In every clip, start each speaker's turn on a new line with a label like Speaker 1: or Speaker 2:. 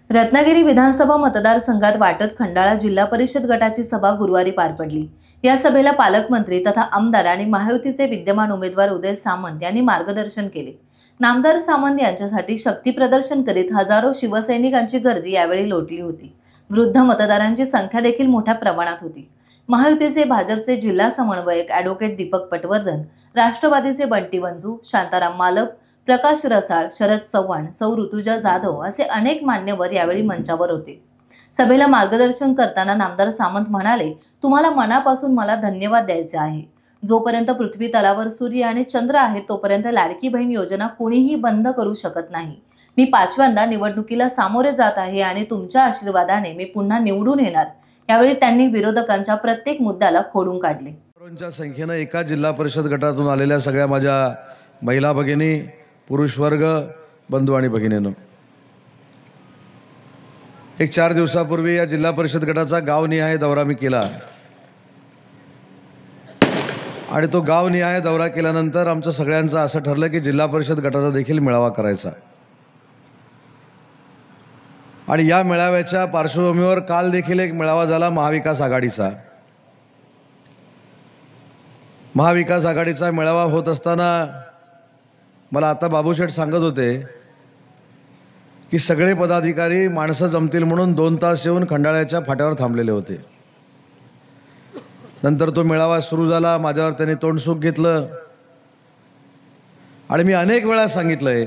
Speaker 1: रत्नागिरी विधानसभा मतदारसंघात वाटत खंडाळा जिल्हा परिषद गटाची सभा गुरुवारी पार पडली। या सभेला पालकमंत्री तथा आमदार आणि महायुतीचे विद्यमान उमेदवार उदय सामंत यांनी मार्गदर्शन केले। नामदार सामंत यांच्यासाठी शक्ती प्रदर्शन करीत हजारो शिवसैनिकांची गर्दी यावेळी लोटली होती। वृद्ध मतदारांची संख्या देखील मोठ्या प्रमाणात होती। महायुतीचे भाजपचे जिल्हा समन्वयक ॲडव्होकेट दीपक पटवर्धन, राष्ट्रवादीचे बंटी वंजू, शांताराम मालक, प्रकाश रसाळ, शरद चव्हाण, सौ ऋतुजा जाधव असे अनेक मान्यवर यावेळी मंचावर होते। सभेला मार्गदर्शन करताना नामदार सामंत म्हणाले, तुम्हाला मनापासून मला धन्यवाद द्यायचे आहे। जोपर्यंत पृथ्वी तलावर सूर्य आणि चंद्र आहे तोपर्यंत लाडकी बहीण योजना कोणीही बंद करू शकत नाही। मी पाचव्यांदा निवडणुकीला सामोरे जात आहे आणि तुमच्या आशीर्वादाने मी पुन्हा निवडून येणार। यावेळी त्यांनी विरोधकांच्या प्रत्येक मुद्द्याला खोडून काढले।
Speaker 2: च्या संख्येने एका जिल्हा परिषद गटातून आलेल्या सगळ्या माझ्या महिला भगिनी, पुरुष वर्ग, बंधू आणि भगिनींनो, एक 4 दिवसापूर्वी या जिल्हा परिषद गटाचा गावनिहाय दौरा मी केला आणि तो गावनिहाय दौरा केल्यानंतर आमचं सगळ्यांचं असं ठरलं की जिल्हा परिषद गटाचा देखील मेळावा करायचा। आणि या मेळाव्याच्या पार्श्वभूमीवर काल देखील एक मेळावा झाला महाविकास आघाडीचा। महाविकास आघाडीचा मेळावा होत असताना मला आता बाबूशेठ सांगत होते की सगळे पदाधिकारी माणसं जमतील म्हणून 2 तास येऊन खंडाळ्याच्या फाट्यावर थांबलेले होते। नंतर तो मेळावा सुरू झाला, माझ्यावर त्यांनी तोंडसुख घेतलं आणि मी अनेक वेळा सांगितलंय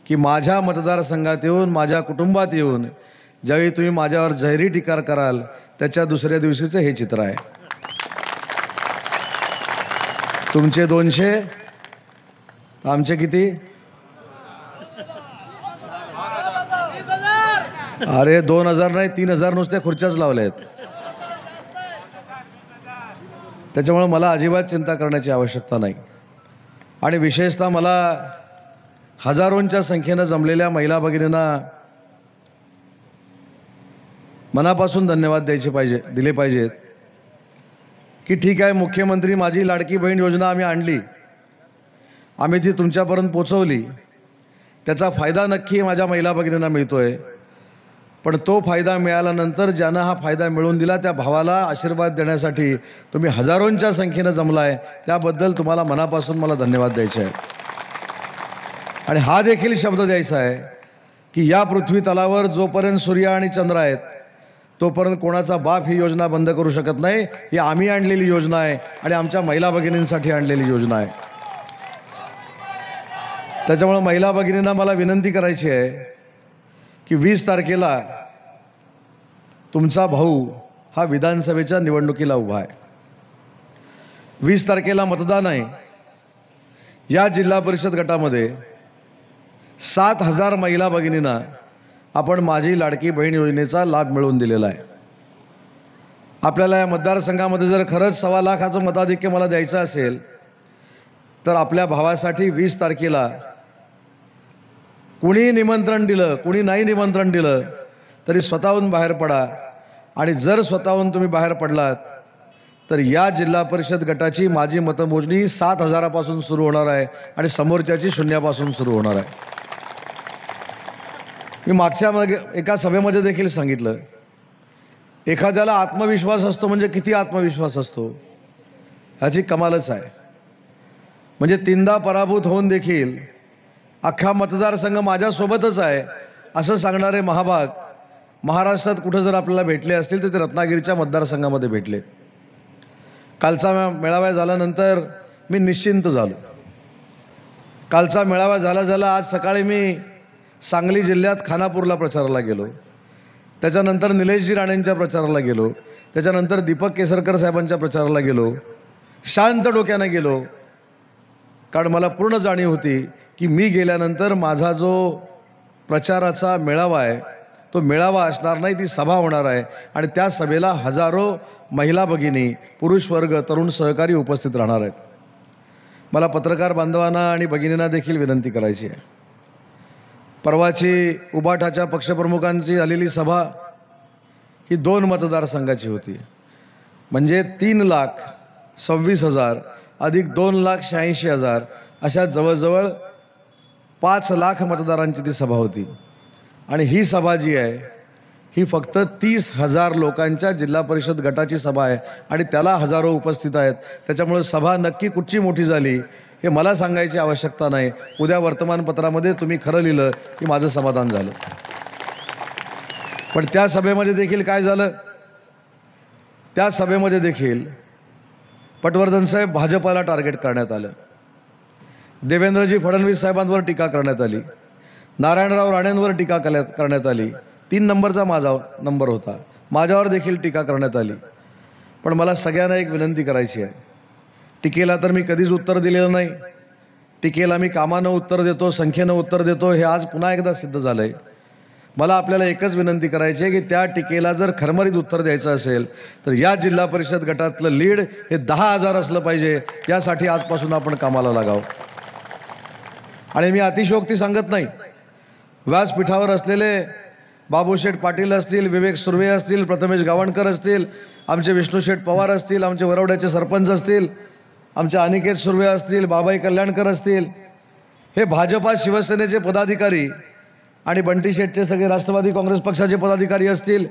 Speaker 2: की माझ्या मतदारसंघात येऊन, माझ्या कुटुंबात येऊन ज्यावेळी तुम्ही माझ्यावर जाहीर टीका कराल त्याच्या दुसऱ्या दिवशीचं हे चित्र आहे। तुमचे 200, आमचे किती? अरे 2000 नाही, 3000 नुसते खुर्च्याच लावल्या आहेत। त्याच्यामुळे मला अजिबात चिंता करण्याची आवश्यकता नाही। आणि विशेषतः मला हजारोंच्या संख्येनं जमलेल्या महिला भगिनींना मनापासून धन्यवाद दिले पाहिजेत की ठीक आहे, मुख्यमंत्री माझी लाडकी बहीण योजना आम्ही आणली, आम्ही ती तुमच्यापर्यंत पोचवली, त्याचा फायदा नक्की माझ्या महिला भगिनींना मिळतोय। पण तो फायदा मिळाल्यानंतर ज्यानं हा फायदा मिळवून दिला त्या भावाला आशीर्वाद देण्यासाठी तुम्ही हजारोंच्या संख्येनं जमलाय, त्याबद्दल तुम्हाला मनापासून मला धन्यवाद द्यायचे आहे। आणि हा देखील शब्द द्यायचा आहे की या पृथ्वी तलावर जोपर्यंत सूर्य आणि चंद्र आहेत तोपर्यंत कोणाचा बाप ही योजना बंद करू शकत नाही। ही आम्ही आणलेली योजना आहे आणि आमच्या महिला भगिनींसाठी आणलेली योजना आहे। त्याच्यामुळे महिला भगिनींना मला विनंती करायची आहे की 20 तारखेला तुमचा भाऊ हा विधानसभेच्या निवडणुकीला उभा आहे। 20 तारखेला मतदान आहे। या जिल्हा परिषद गटामध्ये 7000 महिला भगिनींना आपण माझी लाडकी बहीण योजनेचा लाभ मिळवून दिलेला आहे। आपल्याला या मतदारसंघामध्ये जर खरंच 1.25 लाखाचं मताधिक्य मला द्यायचं असेल तर आपल्या भावासाठी 20 तारखेला कुणी निमंत्रण दिलं, कुणी नाही निमंत्रण दिलं तरी स्वतःहून बाहेर पडा। आणि जर स्वतःहून तुम्ही बाहेर पडलात तर या जिल्हा परिषद गटाची माझी मतमोजणी 7000 पासून सुरू होणार आहे आणि समोरच्याची 0 पासून सुरू होणार आहे। मी मागच्या एका सभेमध्ये देखील सांगितलं, एखाद्याला आत्मविश्वास असतो म्हणजे किती आत्मविश्वास असतो ह्याची कमालच आहे। म्हणजे 3दा पराभूत होऊन देखील अख्खा मतदारसंघ माझ्यासोबतच आहे असं सांगणारे महाभाग महाराष्ट्रात कुठं जर आपल्याला भेटले असतील तर ते रत्नागिरीच्या मतदारसंघामध्ये भेटले। कालचा मेळावा झाल्यानंतर मी निश्चिंत झालो। कालचा मेळावा झाला आज सकाळी मी सांगली जिल्ह्यात खानापूरला प्रचाराला गेलो, त्याच्यानंतर निलेशजी राणेंच्या प्रचाराला गेलो, त्याच्यानंतर दीपक केसरकर साहेबांच्या प्रचाराला गेलो। शांत डोक्याने गेलो, कारण मला पूर्ण जाणीव होती की मी गेल्यानंतर माझा जो प्रचाराचा मेळावा आहे तो मेळावा असणार नाही, ती सभा होणार आहे आणि त्या सभेला हजारो महिला भगिनी, पुरुष वर्ग, तरुण सहकारी उपस्थित राहणार आहेत। मला पत्रकार बांधवांना आणि भगिनींना देखील विनंती करायची आहे, परवाची उबाठाच्या पक्षप्रमुखांची झालेली सभा ही 2 मतदारसंघाची होती, म्हणजे 3,26,000 अधिक 2,86,000 अशा जवळजवळ 5 लाख मतदारांची ती सभा होती। आणि ही सभा जी आहे ही फक्त 30,000 लोकांच्या जिल्हा परिषद गटाची सभा आहे आणि त्याला हजारो उपस्थित आहेत. त्याच्यामुळे सभा नक्की कुठची मोठी झाली हे मला सांगायची आवश्यकता नाही. उद्या वर्तमानपत्रामध्ये तुम्ही खरं लिहिलं की माझं समाधान झालं. पण त्या सभेमध्ये देखील काय झालं, त्या सभेमध्ये देखील पटवर्धन साहेब भाजपाला टार्गेट करण्यात आलं. देवेंद्रजी फडणवीस साहेबांवर टीका करण्यात आली. नारायणराव राणेंवर टीका करण्यात आली. 3 नंबरचा माझा नंबर होता, माझ्यावर देखील टीका करण्यात आली. पण मला सगळ्यांना एक विनंती करायची आहे. टीकेला तर मी कधीच उत्तर दिलेलं नाही. टीकेला मी कामानं उत्तर देतो, संख्येनं उत्तर देतो, हे आज पुन्हा एकदा सिद्ध झालं आहे. मला आपल्याला एकच विनंती करायची आहे की त्या टीकेला जर खरमरीत उत्तर द्यायचं असेल तर या जिल्हा परिषद गटातलं लीड हे 10,000 असलं पाहिजे. यासाठी आजपासून आपण कामाला लागावं. आणि मी अतिशयोक्ती सांगत नाही. व्यासपीठावर असलेले बाबूशेठ पाटील असतील, विवेक सुर्वे असतील, प्रथमेश गावणकर असतील, आमचे विष्णुशेठ पवार असतील, आमचे वरवड्याचे सरपंच असतील, आमचे अनिकेत सुर्वे असतील, बाबाई कल्याणकर असतील, हे भाजपा शिवसेनेचे पदाधिकारी आणि बंटी शेठचे सगळे राष्ट्रवादी काँग्रेस पक्षाचे पदाधिकारी असतील,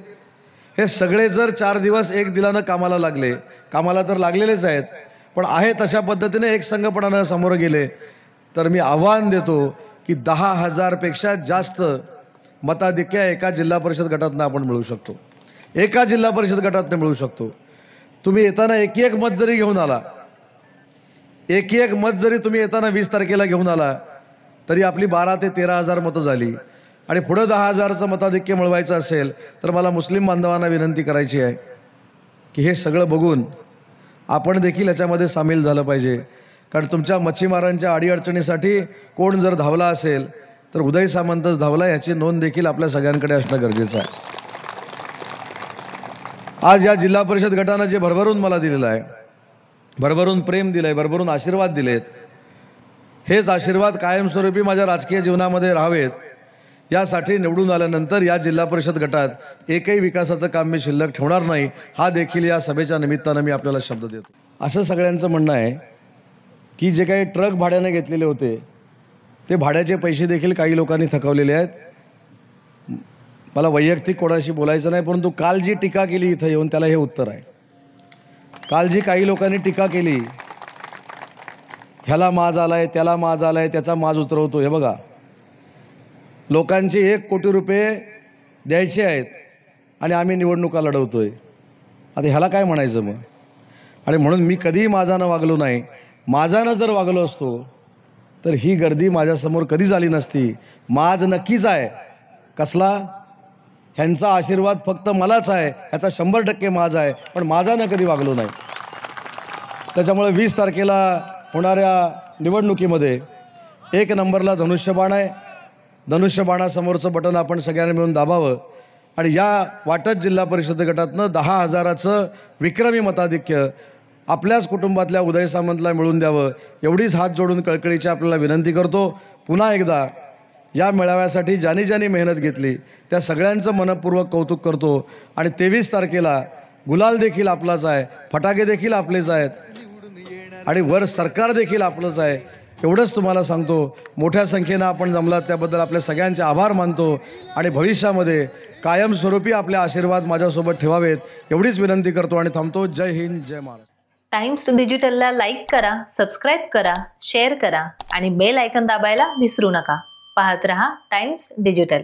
Speaker 2: हे सगळे जर 4 दिवस एक दिलानं कामाला लागले, कामाला तर लागलेलेच आहेत, पण आहे तशा पद्धतीने एक संघपणानं समोर गेले, तर मी आव्हान देतो की 10,000 पेक्षा जास्त मताधिक्य एका जिल्हा परिषद गटातनं आपण मिळवू शकतो. एका जिल्हा परिषद गटातनं मिळवू शकतो. तुम्ही येताना एक मत जरी घेऊन आला, एक मत जरी तुम्ही येताना 20 तारखेला घेऊन आला तरी आपली 12 ते 13,000 मतं झाली. आणि पुढं 10,000चं मताधिक्य मिळवायचं असेल तर मला मुस्लिम बांधवांना विनंती करायची आहे की हे सगळं बघून आपण देखील याच्यामध्ये सामील झालं पाहिजे. कारण तुमच्या मच्छीमारांच्या अडीअडचणीसाठी कोण जर धावला असेल तर उदय सामंतच धावला, याची नोंद देखील आपल्या सगळ्यांकडे असणं गरजेचं आहे. आज या जिल्हा परिषद गटानं जे भरभरून मला दिलेलं आहे, भरभरून प्रेम दिलं आहे, भरभरून आशीर्वाद दिलेत, हेच आशीर्वाद कायमस्वरूपी माझ्या राजकीय जीवनामध्ये राहावेत यासाठी निवडून आल्यानंतर या जिल्हा परिषद गटात एकही विकासाचं काम मी शिल्लक ठेवणार नाही, हा देखील या सभेच्या निमित्तानं मी आपल्याला शब्द देतो. असं सगळ्यांचं म्हणणं आहे की जे काही ट्रक भाड्याने घेतलेले होते ते भाड्याचे पैसे देखील काही लोकांनी थकवलेले आहेत. मला वैयक्तिक कोणाशी बोलायचं नाही, परंतु काल जी टीका केली इथं येऊन त्याला हे उत्तर आहे. काल जी काही लोकांनी टीका केली, ह्याला माज आलाय, त्याला माज आलाय, त्याचा माज उतरवतो, हे बघा, लोकांचे 1 कोटी रुपये द्यायचे आहेत आणि आम्ही निवडणुका लढवतोय. आता ह्याला काय म्हणायचं मग? आणि म्हणून मी कधीही माझानं वागलो नाही. माझानं जर वागलो असतो तर ही गर्दी माझ्यासमोर कधी झाली नसती. माज नक्कीच आहे. कसला? ह्यांचा आशीर्वाद फक्त मलाच आहे, ह्याचा 100% माज आहे, पण माझानं कधी वागलो नाही. त्याच्यामुळे 20 तारखेला होणाऱ्या निवडणुकीमध्ये 1 नंबरला धनुष्यबाण आहे. धनुष्यबाणासमोरचं बटन आपण सगळ्यांनी मिळून दाबावं आणि या वाटत जिल्हा परिषद गटातनं 10,000चं विक्रमी मताधिक्य आपल्याच कुटुंबातल्या उदय सामंतला मिळून द्यावं, एवढीच हात जोडून कळकळीची आपल्याला विनंती करतो. पुन्हा एकदा या मेळाव्यासाठी ज्यांनी मेहनत घेतली त्या सगळ्यांचं मनपूर्वक कौतुक करतो. आणि 23 तारखेला गुलाल देखील आपलाच आहे, फटाके देखील आपलेच आहेत आणि वर सरकार देखील आपलंच आहे. एवढंच तुम्हाला सांगतो. मोठ्या संख्येनं आपण जमलात त्याबद्दल आपल्या सगळ्यांचे आभार मानतो आणि भविष्यामध्ये कायमस्वरूपी आपले आशीर्वाद माझ्यासोबत ठेवावेत एवढीच विनंती करतो आणि थांबतो. जय हिंद, जय महाराष्ट्र.
Speaker 1: टाइम्स डिजिटलला लाईक करा, सबस्क्राईब करा, शेअर करा आणि बेल आयकॉन दाबायला विसरू नका. पाहत रहा टाइम्स डिजिटल.